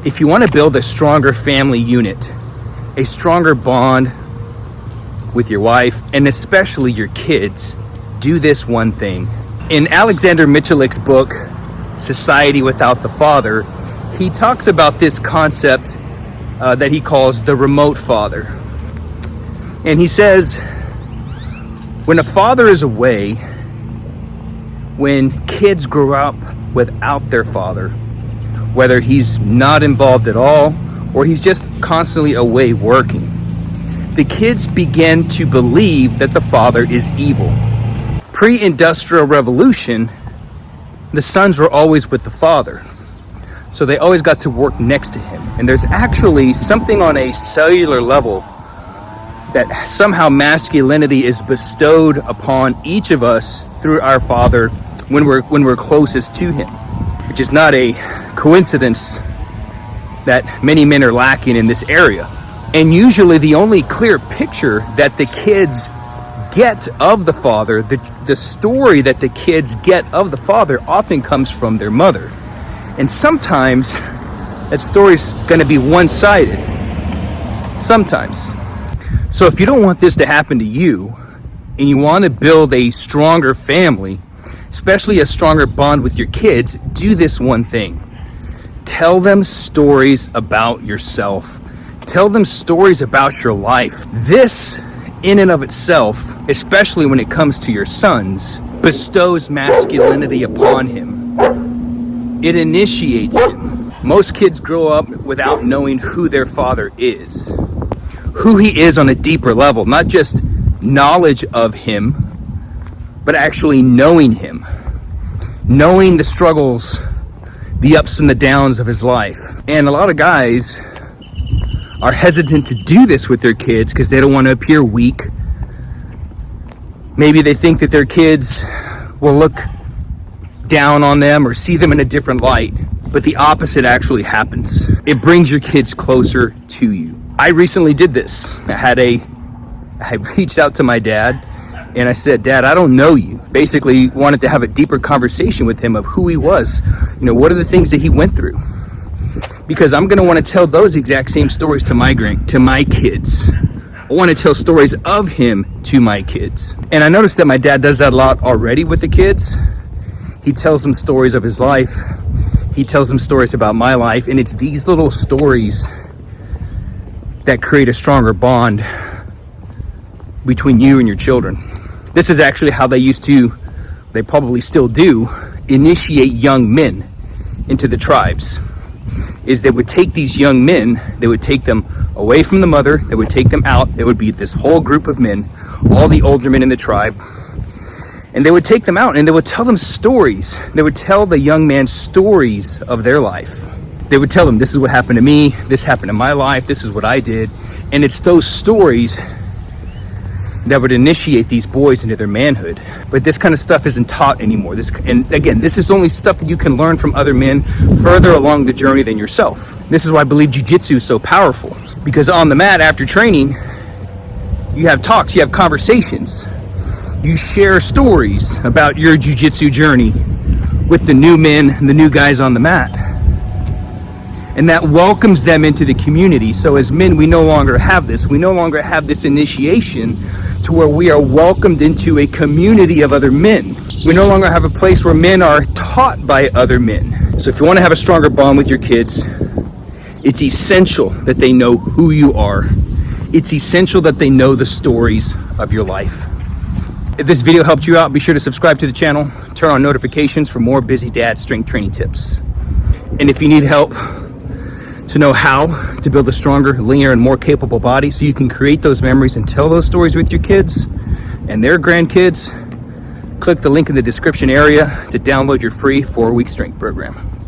If you want to build a stronger family unit, a stronger bond with your wife, and especially your kids, do this one thing. In Alexander Mitscherlich's book, Society Without the Father, he talks about this concept that he calls the remote father. And he says, when a father is away, when kids grow up without their father, whether he's not involved at all or he's just constantly away working, the kids begin to believe that the father is evil. Pre-industrial revolution, the sons were always with the father, so they always got to work next to him. And there's actually something on a cellular level that somehow masculinity is bestowed upon each of us through our father when we're closest to him, which is not a coincidence that many men are lacking in this area. And usually the only clear picture that the kids get of the father, the story that the kids get of the father often comes from their mother. And sometimes that story's gonna be one-sided. Sometimes. So if you don't want this to happen to you, and you want to build a stronger family, especially a stronger bond with your kids, do this one thing. Tell them stories about yourself. Tell them stories about your life. This, in and of itself, especially when it comes to your sons, bestows masculinity upon him. It initiates him. Most kids grow up without knowing who their father is, who he is on a deeper level, not just knowledge of him, but actually knowing him, knowing the struggles, the ups and the downs of his life. And a lot of guys are hesitant to do this with their kids because they don't want to appear weak. Maybe they think that their kids will look down on them or see them in a different light, but the opposite actually happens. It brings your kids closer to you. I recently did this. I reached out to my dad and I said, Dad, I don't know you. Basically wanted to have a deeper conversation with him of who he was. You know, what are the things that he went through? Because I'm gonna want to tell those exact same stories to my kids. I want to tell stories of him to my kids. And I noticed that my dad does that a lot already with the kids. He tells them stories of his life. He tells them stories about my life. And it's these little stories that create a stronger bond between you and your children. This is actually how they probably still do, initiate young men into the tribes. Is they would take these young men, they would take them away from the mother, they would take them out, there would be this whole group of men, all the older men in the tribe, and they would take them out and they would tell them stories. They would tell the young man stories of their life. They would tell them, this is what happened to me, this happened in my life, this is what I did. And it's those stories that would initiate these boys into their manhood. But this kind of stuff isn't taught anymore. And again, this is only stuff that you can learn from other men further along the journey than yourself. This is why I believe Jiu-Jitsu is so powerful. Because on the mat after training, you have talks, you have conversations. You share stories about your Jiu-Jitsu journey with the new men, the new guys on the mat. And that welcomes them into the community. So as men, we no longer have this. We no longer have this initiation to where we are welcomed into a community of other men. We no longer have a place where men are taught by other men. So if you want to have a stronger bond with your kids, it's essential that they know who you are. It's essential that they know the stories of your life. If this video helped you out, be sure to subscribe to the channel, turn on notifications for more busy dad strength training tips. And if you need help to know how to build a stronger, leaner, and more capable body so you can create those memories and tell those stories with your kids and their grandkids, click the link in the description area to download your free 4-week strength program.